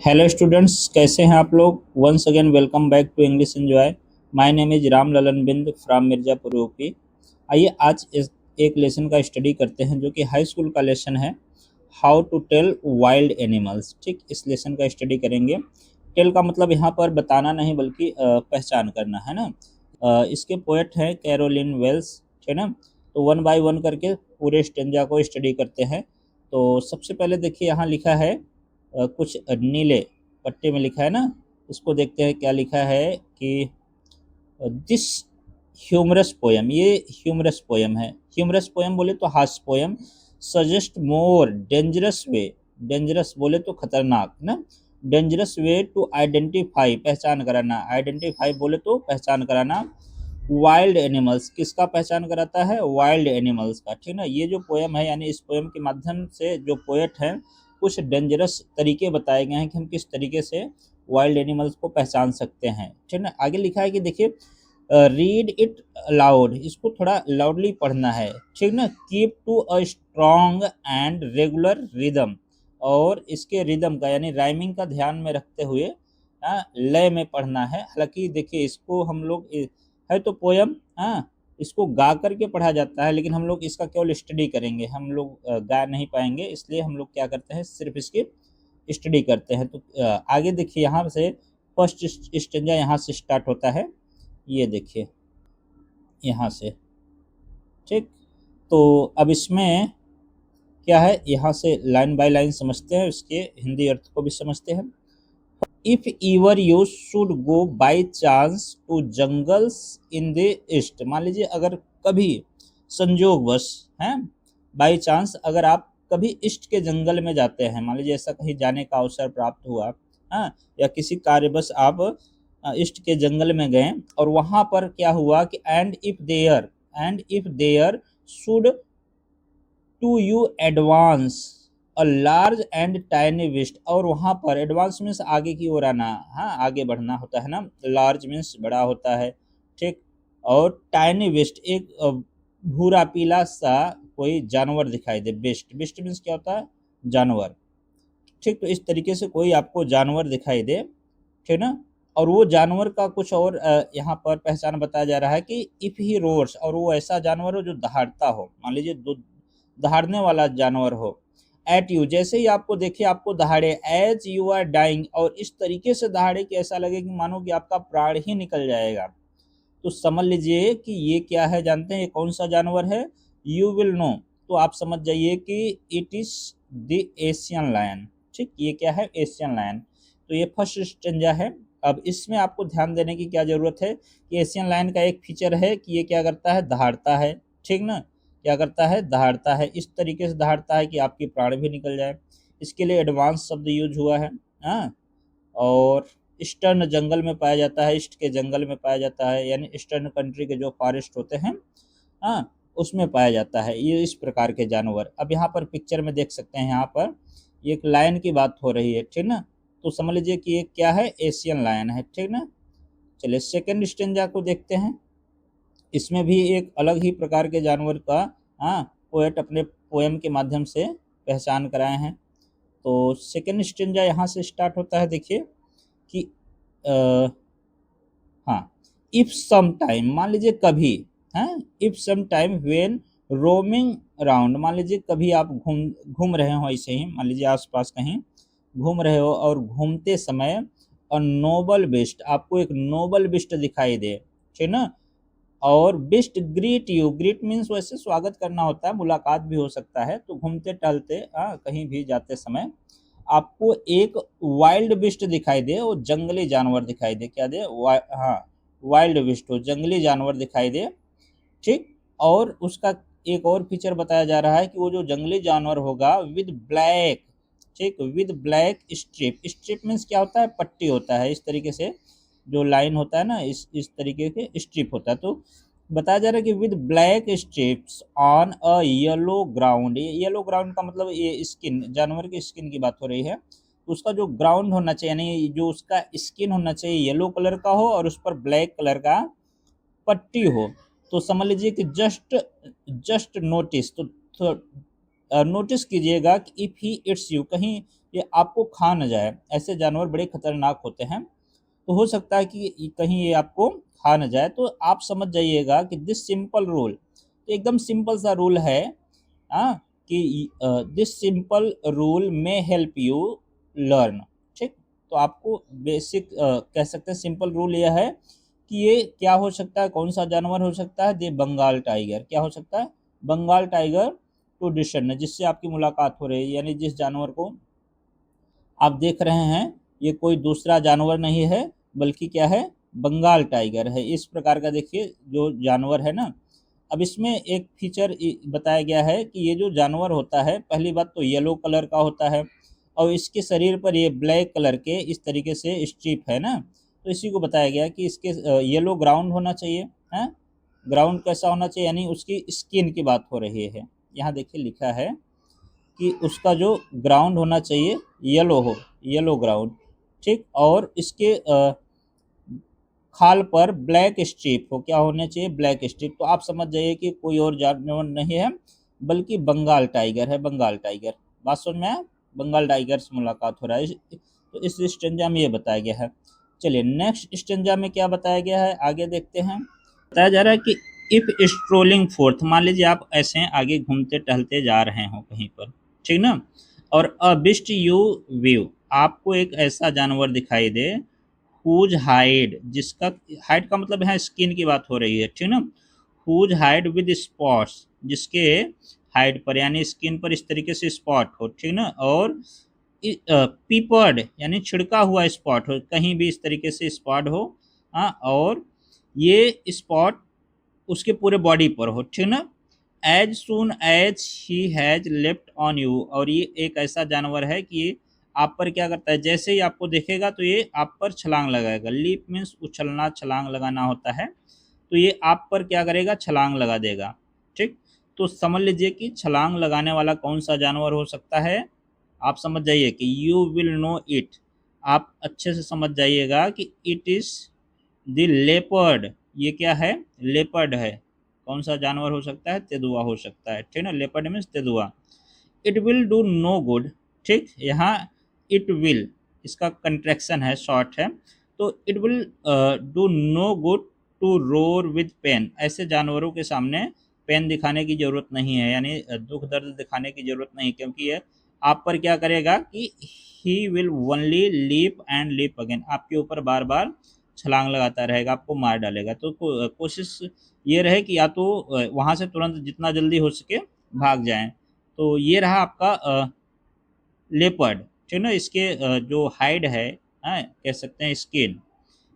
Hello students, कैसे हैं आप लोग। Once again welcome back to English enjoy. My name is Ram Lalan Bind from Mirzapur UP. आइए आज एक लेसन का स्टडी करते हैं जो कि हाई स्कूल का लेसन है, how to tell wild animals. ठीक, इस लेसन का स्टडी करेंगे। टेल का मतलब यहाँ पर बताना नहीं बल्कि पहचान करना है ना। इसके पोएट हैं कैरोलिन वेल्स, है ना। तो वन बाय वन करके पूरे स्टेंजा को स्टडी करते हैं। तो सबसे पहले देखिए, यहाँ लिखा है कुछ नीले पट्टे में लिखा है ना। इसको देखते हैं क्या लिखा है कि दिस ह्यूमरस पोयम, ये ह्यूमरस पोयम है। ह्यूमरस पोयम बोले तो हास्य पोयम। सजेस्ट मोर डेंजरस वे, डेंजरस बोले तो खतरनाक ना। डेंजरस वे टू आइडेंटिफाई, पहचान कराना। आइडेंटिफाई बोले तो पहचान कराना। वाइल्ड एनिमल्स, किसका पहचान कराता है? वाइल्ड एनिमल्स का, ठीक ना। ये जो पोयम है, यानी इस पोयम के माध्यम से जो पोएट हैं कुछ डेंजरस तरीके बताए गए हैं कि हम किस तरीके से वाइल्ड एनिमल्स को पहचान सकते हैं, ठीक ना। आगे लिखा है कि देखिए, रीड इट लाउड, इसको थोड़ा लाउडली पढ़ना है, ठीक ना। Keep to a strong and regular rhythm, और इसके रिदम का यानी राइमिंग का ध्यान में रखते हुए लय में पढ़ना है। हालांकि देखिए, इसको हम लोग है तो पोयम, इसको गा करके पढ़ा जाता है, लेकिन हम लोग इसका केवल स्टडी करेंगे, हम लोग गा नहीं पाएंगे। इसलिए हम लोग क्या करते हैं, सिर्फ इसकी स्टडी करते हैं। तो आगे देखिए, यहाँ से फर्स्ट स्टेंजा यहाँ से स्टार्ट होता है, ये देखिए यहाँ से, ठीक। तो अब इसमें क्या है, यहाँ से लाइन बाय लाइन समझते हैं, इसके हिंदी अर्थ को भी समझते हैं। If ever you should go by chance to jungles in the east, मान लीजिए अगर कभी संजोगवश हैं, बाई चांस अगर आप कभी ईस्ट के जंगल में जाते हैं, मान लीजिए ऐसा कहीं जाने का अवसर प्राप्त हुआ, या किसी कार्यवश आप ईस्ट के जंगल में गए और वहां पर क्या हुआ कि and if there should to you advance a large and tiny beast, और वहाँ पर एडवांस मीन्स आगे की ओर आना, आगे बढ़ना होता है ना। लार्ज मीन्स बड़ा होता है, ठीक। और टाइनी बिस्ट एक भूरा पीला सा कोई जानवर दिखाई दे। बिस्ट, बिस्ट मीन्स क्या होता है? जानवर, ठीक। तो इस तरीके से कोई आपको जानवर दिखाई दे, ठीक ना। और वो जानवर का कुछ और यहाँ पर पहचान बताया जा रहा है कि इफ ही रोर्स, और वो ऐसा जानवर हो जो दहाड़ता हो, मान लीजिए दहाड़ने वाला जानवर हो। एट यू, जैसे ही आपको देखे आपको दहाड़े, एज यू आर डाइंग, और इस तरीके से दहाड़े कि ऐसा लगे कि मानो कि आपका प्राण ही निकल जाएगा। तो समझ लीजिए कि ये क्या है, जानते हैं ये कौन सा जानवर है? यू विल नो, तो आप समझ जाइए कि it is the Asian lion, ठीक। ये क्या है? Asian lion. तो ये फर्स्ट स्टेंजा है। अब इसमें आपको ध्यान देने की क्या जरूरत है कि एशियन लायन का एक फीचर है कि ये क्या करता है? दहाड़ता है, ठीक ना। क्या करता है? दहाड़ता है। इस तरीके से दहाड़ता है कि आपकी प्राण भी निकल जाए। इसके लिए एडवांस शब्द यूज हुआ है। हाँ, और ईस्टर्न जंगल में पाया जाता है, ईस्ट के जंगल में पाया जाता है, यानी ईस्टर्न कंट्री के जो फॉरेस्ट होते हैं, हाँ, उसमें पाया जाता है ये इस प्रकार के जानवर। अब यहाँ पर पिक्चर में देख सकते हैं, यहाँ पर ये एक लायन की बात हो रही है, ठीक ना। तो समझ लीजिए कि ये क्या है? एशियन लायन है, ठीक ना। चलिए सेकंड स्टेंजा को देखते हैं। इसमें भी एक अलग ही प्रकार के जानवर का पोएट अपने पोएम के माध्यम से पहचान कराए हैं। तो सेकंड स्टेंजा यहाँ से स्टार्ट होता है, देखिए कि अ, हाँ, इफ सम टाइम, मान लीजिए कभी, if some time when roaming around, मान लीजिए कभी आप घूम घूम रहे हो, ऐसे ही मान लीजिए आसपास कहीं घूम रहे हो और घूमते समय अ नोबल बिस्ट, आपको एक नोबल बिस्ट दिखाई दे, ठीक ना। और beast greet you, greet means वैसे स्वागत करना होता है, मुलाकात भी हो सकता है। तो घूमते टहलते कहीं भी जाते समय आपको एक वाइल्ड बिस्ट दिखाई दे, वो जंगली जानवर दिखाई दे, क्या दे? वाइल्ड बिस्ट हो, जंगली जानवर दिखाई दे, ठीक। और उसका एक और फीचर बताया जा रहा है कि वो जो जंगली जानवर होगा विद ब्लैक, ठीक, with black strip, strip means क्या होता है? पट्टी होता है, इस तरीके से जो लाइन होता है ना, इस तरीके के स्ट्रिप होता है। तो बताया जा रहा है कि with black strips on a yellow ground, ये येलो ग्राउंड का मतलब ये स्किन, जानवर की स्किन की बात हो रही है। तो उसका जो ग्राउंड होना चाहिए, यानी जो उसका स्किन होना चाहिए येलो कलर का हो और उस पर ब्लैक कलर का पट्टी हो। तो समझ लीजिए कि जस्ट जस्ट नोटिस, तो नोटिस कीजिएगा कि इफ ही इट्स यू, कहीं ये आपको खा न जाए। ऐसे जानवर बड़े खतरनाक होते हैं, तो हो सकता है कि कहीं ये आपको खा न जाए। तो आप समझ जाइएगा कि दिस सिंपल रूल, तो एकदम सिंपल सा रूल है, हाँ, कि दिस सिंपल रूल में हेल्प यू लर्न। ठीक, तो आपको बेसिक कह सकते हैं सिंपल रूल यह है कि ये क्या हो सकता है, कौन सा जानवर हो सकता है, ये बंगाल टाइगर। क्या हो सकता है, बंगाल टाइगर टू डिशन, जिससे आपकी मुलाकात हो रही है, यानी जिस जानवर को आप देख रहे हैं ये कोई दूसरा जानवर नहीं है, बल्कि क्या है, बंगाल टाइगर है। इस प्रकार का देखिए जो जानवर है ना। अब इसमें एक फीचर बताया गया है कि ये जो जानवर होता है, पहली बात तो येलो कलर का होता है, और इसके शरीर पर ये ब्लैक कलर के इस तरीके से स्ट्रिप है ना। तो इसी को बताया गया कि इसके येलो ग्राउंड होना चाहिए, है। ग्राउंड कैसा होना चाहिए, यानी उसकी स्किन की बात हो रही है। यहाँ देखिए लिखा है कि उसका जो ग्राउंड होना चाहिए येलो हो, येलो ग्राउंड। ठीक, और इसके खाल पर ब्लैक स्ट्रिप हो, क्या होने चाहिए, ब्लैक स्ट्रिप। तो आप समझ जाइए कि कोई और जानवर नहीं है, बल्कि बंगाल टाइगर है, बंगाल टाइगर। बात समझ में आया, बंगाल टाइगर से मुलाकात हो रहा है। तो इस स्टेंजा में ये बताया गया है। चलिए नेक्स्ट स्टेंजा में क्या बताया गया है, आगे देखते हैं। बताया जा रहा है कि इफ स्ट्रोलिंग फोर्थ, मान लीजिए आप ऐसे आगे घूमते टहलते जा रहे हो कहीं पर, ठीक ना, और अ बिस्ट यू व्यू, आपको एक ऐसा जानवर दिखाई दे, हुज हाइड, जिसका हाइड का मतलब है स्किन की बात हो रही है, ठीक ना, हुज हाइड विद स्पॉट्स, जिसके हाइड पर यानी स्किन पर इस तरीके से स्पॉट हो, ठीक ना, और पीपर्ड यानी छिड़का हुआ स्पॉट हो, कहीं भी इस तरीके से स्पॉट हो, हाँ, और ये स्पॉट उसके पूरे बॉडी पर हो, ठीक ना। As soon as he has left on you, और ये एक ऐसा जानवर है कि ये आप पर क्या करता है, जैसे ही आपको देखेगा तो ये आप पर छलांग लगाएगा। लीप मीन्स उछलना, छलांग लगाना होता है। तो ये आप पर क्या करेगा, छलांग लगा देगा। ठीक, तो समझ लीजिए कि छलांग लगाने वाला कौन सा जानवर हो सकता है। आप समझ जाइए कि यू विल नो इट, आप अच्छे से समझ जाइएगा कि इट इज द लेपर्ड। ये क्या है, लेपर्ड है। कौन सा जानवर हो सकता है, तेंदुआ हो सकता है, ठीक ना, लेपर्ड मीन्स तेंदुआ। It will do no good, ठीक, यहाँ इट विल इसका कंट्रैक्शन है, शॉर्ट है। तो it will do no good to roar with pain, ऐसे जानवरों के सामने पेन दिखाने की जरूरत नहीं है, यानी दुख दर्द दिखाने की जरूरत नहीं, क्योंकि ये आप पर क्या करेगा कि he will only leap and leap again, आपके ऊपर बार बार छलांग लगाता रहेगा, आपको मार डालेगा। तो कोशिश ये रहे कि या तो वहाँ से तुरंत जितना जल्दी हो सके भाग जाएं। तो ये रहा आपका लेपर्ड, ठीक ना। इसके जो हाइड है, हाँ, कह सकते हैं स्किन,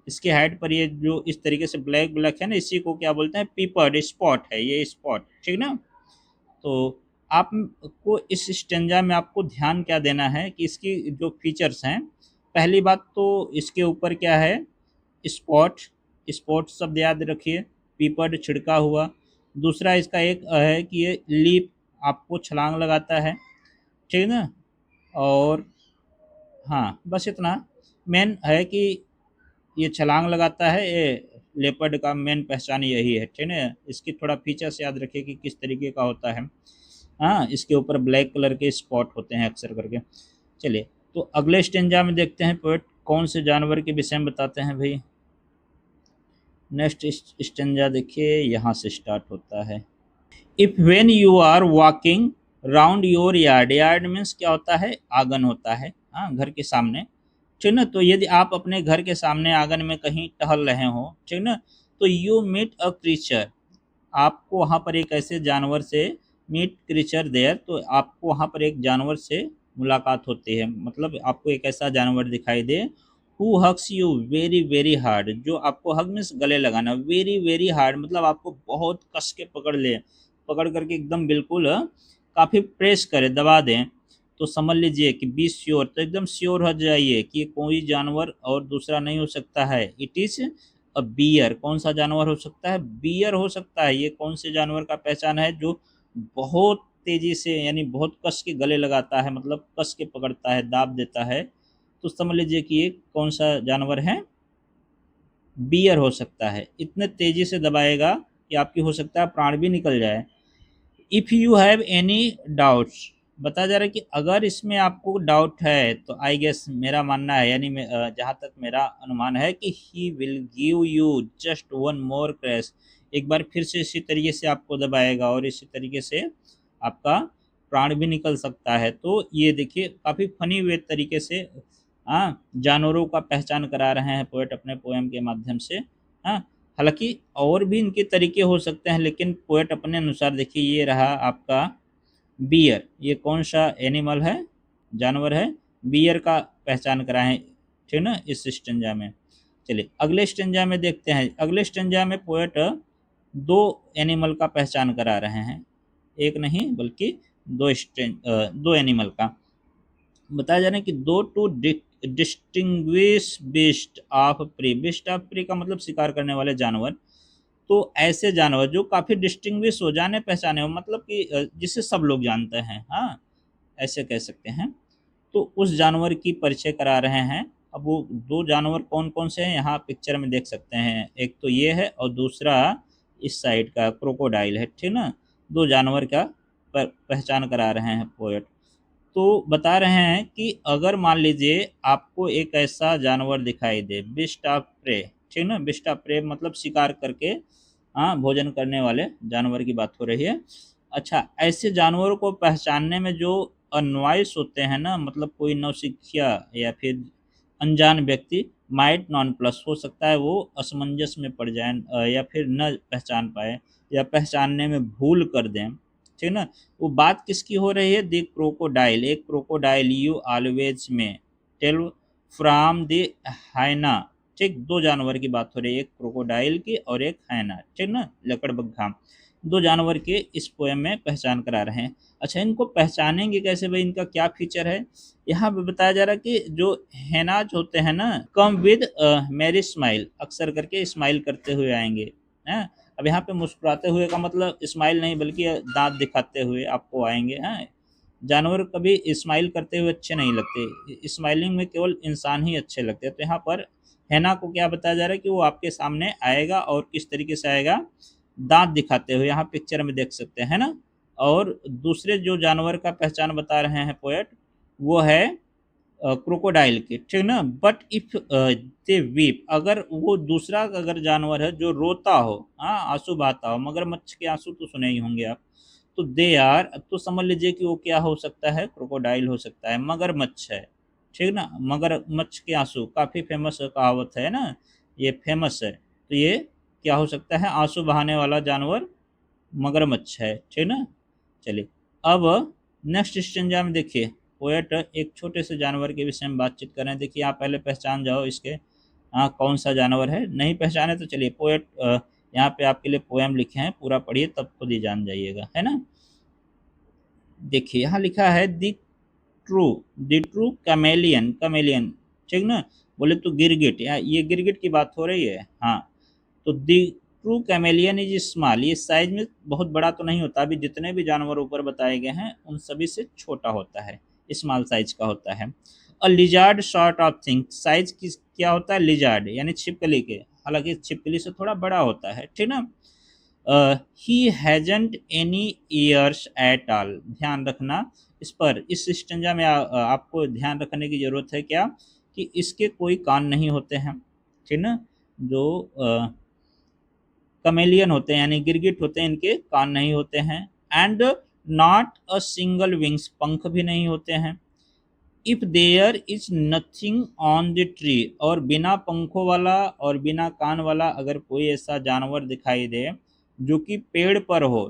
इसके हाइड पर ये जो इस तरीके से ब्लैक ब्लैक है ना, इसी को क्या बोलते हैं, पीपर्ड स्पॉट है, ये स्पॉट, ठीक ना। तो आपको इस स्टेंजा में आपको ध्यान क्या देना है कि इसकी जो फीचर्स हैं, पहली बात तो इसके ऊपर क्या है, स्पॉट, स्पॉट शब्द याद रखिए, पीपर्ड छिड़का हुआ। दूसरा इसका एक है कि ये लीप, आपको छलांग लगाता है, ठीक ना। और हाँ, बस इतना मेन है कि ये छलांग लगाता है, ये लेपर्ड का मेन पहचान यही है, ठीक है। इसकी थोड़ा फीचर्स याद रखिए कि किस तरीके का होता है। हाँ, इसके ऊपर ब्लैक कलर के स्पॉट होते हैं अक्सर करके। चलिए, तो अगले स्टेंजा में देखते हैं पोएट कौन से जानवर के विषय में बताते हैं भाई। नेक्स्ट स्टेंजा देखिए, यहाँ से स्टार्ट होता है। If when you are walking round your yard, yard means क्या होता है, आंगन होता है, हाँ, घर के सामने, ठीक ना। तो यदि आप अपने घर के सामने आंगन में कहीं टहल रहे हो, ठीक ना, तो यू मीट अ क्रीचर, आपको वहाँ पर एक ऐसे जानवर से, मीट क्रीचर देयर, तो आपको वहाँ पर एक जानवर से मुलाकात होती है, मतलब आपको एक ऐसा जानवर दिखाई दे, who hugs you very very hard, जो आपको हग मीन्स गले लगाना, वेरी वेरी हार्ड मतलब आपको बहुत कस के पकड़ ले, पकड़ करके एकदम बिल्कुल काफ़ी प्रेस करे, दबा दें। तो समझ लीजिए कि बी श्योर, तो एकदम श्योर हो जाइए कि ये कोई जानवर और दूसरा नहीं हो सकता है, इट इज़ अ बियर। कौन सा जानवर हो सकता है, बियर हो सकता है। ये कौन से जानवर का पहचान है, जो बहुत तेज़ी से यानी बहुत कस के गले लगाता है, मतलब कस के पकड़ता है, दाब देता है। तो समझ लीजिए कि ये कौन सा जानवर है, बियर हो सकता है। इतने तेज़ी से दबाएगा कि आपकी हो सकता है प्राण भी निकल जाए। If you have any doubts, बताया जा रहा है कि अगर इसमें आपको डाउट है तो आई गेस मेरा मानना है, यानी जहाँ तक मेरा अनुमान है कि he will give you just one more crash, एक बार फिर से इसी तरीके से आपको दबाएगा और इसी तरीके से आपका प्राण भी निकल सकता है। तो ये देखिए काफ़ी फनी वे तरीके से जानवरों का पहचान करा रहे हैं पोएट अपने पोएम के माध्यम से। हाँ, हालांकि और भी इनके तरीके हो सकते हैं, लेकिन पोएट अपने अनुसार देखिए ये रहा आपका बियर, ये कौन सा एनिमल है, जानवर है, बियर का पहचान कराएं, ठीक ना, इस स्टेंजा में। चलिए अगले स्टेंजा में देखते हैं। अगले स्टेंजा में पोएट दो एनिमल का पहचान करा रहे हैं, एक नहीं बल्कि दो एनिमल का बताया जा रहा है कि दो to distinguish beast of prey. Beast of prey का मतलब शिकार करने वाले जानवर। तो ऐसे जानवर जो काफ़ी डिस्टिंग्विश हो, जाने पहचाने हो, मतलब कि जिसे सब लोग जानते हैं, हाँ ऐसे कह सकते हैं। तो उस जानवर की परिचय करा रहे हैं। अब वो दो जानवर कौन कौन से हैं यहाँ पिक्चर में देख सकते हैं, एक तो ये है और दूसरा इस साइड का क्रोकोडाइल है, ठीक ना। दो जानवर का पहचान करा रहे हैं पोएट। तो बता रहे हैं कि अगर मान लीजिए आपको एक ऐसा जानवर दिखाई दे, बिस्ट ऑफ प्रे, ठीक ना, बिस्ट ऑफ प्रे मतलब शिकार करके भोजन करने वाले जानवर की बात हो रही है। अच्छा, ऐसे जानवरों को पहचानने में जो अनवाइस होते हैं ना, मतलब कोई नौसिखिया या फिर अनजान व्यक्ति माइट नॉन प्लस हो सकता है वो असमंजस में पड़ जाए, या फिर न पहचान पाए या पहचानने में भूल कर दें, ठीक ना। वो बात किसकी हो रही है, द क्रोकोडाइल, एक क्रोकोडाइल यू ऑलवेज में टेल फ्रॉम द हाइना, ठीक, दो जानवर की बात हो रही है, एक क्रोकोडाइल की और एक हैना, ठीक ना, लकड़बग्घा। दो जानवर के इस पोएम में पहचान करा रहे हैं। अच्छा, इनको पहचानेंगे कैसे भाई, इनका क्या फीचर है। यहाँ पे बताया जा रहा है कि जो हैनाज होते हैं ना, कम विद मैरी स्माइल, अक्सर करके स्माइल करते हुए आएंगे, हैं। अब यहाँ पे मुस्कुराते हुए का मतलब स्माइल नहीं बल्कि दांत दिखाते हुए आपको आएंगे, हैं। जानवर कभी स्माइल करते हुए अच्छे नहीं लगते, स्माइलिंग में केवल इंसान ही अच्छे लगते हैं। तो यहाँ पर हैना को क्या बताया जा रहा है कि वो आपके सामने आएगा और किस तरीके से आएगा, दांत दिखाते हुए, यहाँ पिक्चर में देख सकते हैं ना। और दूसरे जो जानवर का पहचान बता रहे हैं पोएट वो है क्रोकोडाइल के, ठीक ना। बट इफ दे वीप, अगर वो दूसरा अगर जानवर है जो रोता हो, हाँ आंसू बहाता हो, मगरमच्छ के आंसू तो सुने ही होंगे आप, तो दे आर, तो समझ लीजिए कि वो क्या हो सकता है, क्रोकोडाइल हो सकता है, मगरमच्छ है, ठीक ना। मगरमच्छ के आंसू काफ़ी फेमस कहावत है ना, ये फेमस है। तो ये क्या हो सकता है, आंसू बहाने वाला जानवर मगरमच्छ है, ठीक ना। चलिए अब नेक्स्ट स्टेंजा में देखिए पोएट एक छोटे से जानवर के विषय में बातचीत कर रहे हैं। देखिए आप पहले पहचान जाओ इसके, कौन सा जानवर है, नहीं पहचाने तो चलिए पोएट यहाँ पे आपके लिए पोएम लिखे हैं, पूरा पढ़िए तब खुद ही जान जाइएगा, है ना। देखिए यहाँ लिखा है true the true chameleon, chameleon, ठीक ना। बोले तो गिरगिट, ये गिरगिट की बात हो रही है, हाँ। तो दी ट्रू कैमेलियन इज स्मॉल, ये साइज में बहुत बड़ा तो नहीं होता, अभी जितने भी जानवर ऊपर बताए गए हैं उन सभी से छोटा होता है, स्मॉल साइज का होता है। और lizard short of thing, size किस क्या होता है, लिजार्ड यानी छिपकली के, हालांकि छिपकली से थोड़ा बड़ा होता है, ठीक ना। He hasn't any years at all, ध्यान रखना इस पर, इस स्टेंजा में आपको ध्यान रखने की ज़रूरत है क्या, कि इसके कोई कान नहीं होते हैं, ठीक ना। जो कमेलियन होते हैं यानी गिरगिट होते हैं, इनके कान नहीं होते हैं। And not a single wings, पंख भी नहीं होते हैं। If there is nothing on the tree, और बिना पंखों वाला और बिना कान वाला अगर कोई ऐसा जानवर दिखाई दे जो कि पेड़ पर हो,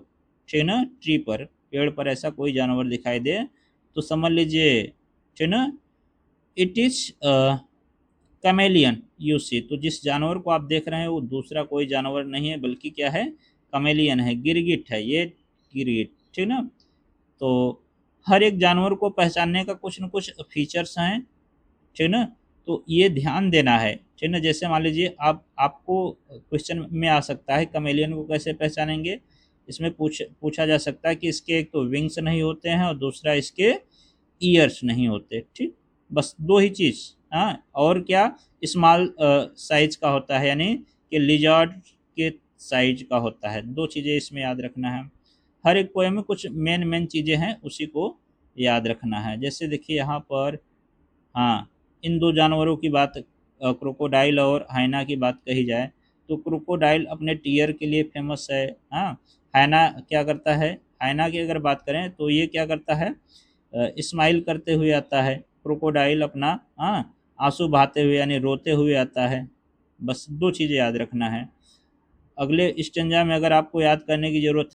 ठीक ना, ट्री पर, पेड़ पर ऐसा कोई जानवर दिखाई दे तो समझ लीजिए, ठीक ना, it is chameleon you see. तो जिस जानवर को आप देख रहे हैं वो दूसरा कोई जानवर नहीं है बल्कि क्या है, कमेलियन है, गिरगिट है ये, गिरगिट, ठीक ना। तो हर एक जानवर को पहचानने का कुछ न कुछ फीचर्स हैं, ठीक ना। तो ये ध्यान देना है, ठीक ना। जैसे मान लीजिए आपको क्वेश्चन में आ सकता है कमेलियन को कैसे पहचानेंगे, इसमें पूछा जा सकता है कि इसके एक तो विंग्स नहीं होते हैं और दूसरा इसके ईयर्स नहीं होते, ठीक, बस दो ही चीज़। हाँ, और क्या, स्मॉल साइज का होता है यानी कि लिजार्ड के साइज का होता है, दो चीज़ें इसमें याद रखना है। हर एक पोएम में कुछ मेन मेन चीज़ें हैं, उसी को याद रखना है। जैसे देखिए यहाँ पर, हाँ, इन दो जानवरों की बात, क्रोकोडाइल और हाइना की बात कही जाए तो क्रोकोडाइल अपने टीयर के लिए फेमस है। हाँ, हाइना क्या करता है, हाइना की अगर बात करें तो ये क्या करता है, स्माइल करते हुए आता है। क्रोकोडाइल अपना, हाँ, आंसू बहाते हुए यानी रोते हुए आता है। बस दो चीज़ें याद रखना है। अगले स्टेंजा में अगर आपको याद करने की ज़रूरत